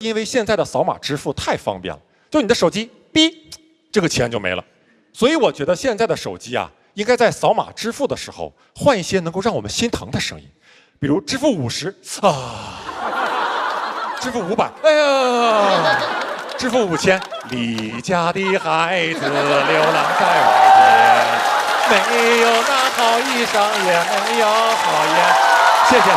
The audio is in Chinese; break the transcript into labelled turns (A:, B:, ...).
A: 因为现在的扫码支付太方便了，就你的手机，哔，这个钱就没了。所以我觉得现在的手机啊，应该在扫码支付的时候换一些能够让我们心疼的声音，比如支付50啊，支付500，哎呀，支付5000，离家的孩子流浪在外边，没有那好衣裳，也没有好烟。谢谢。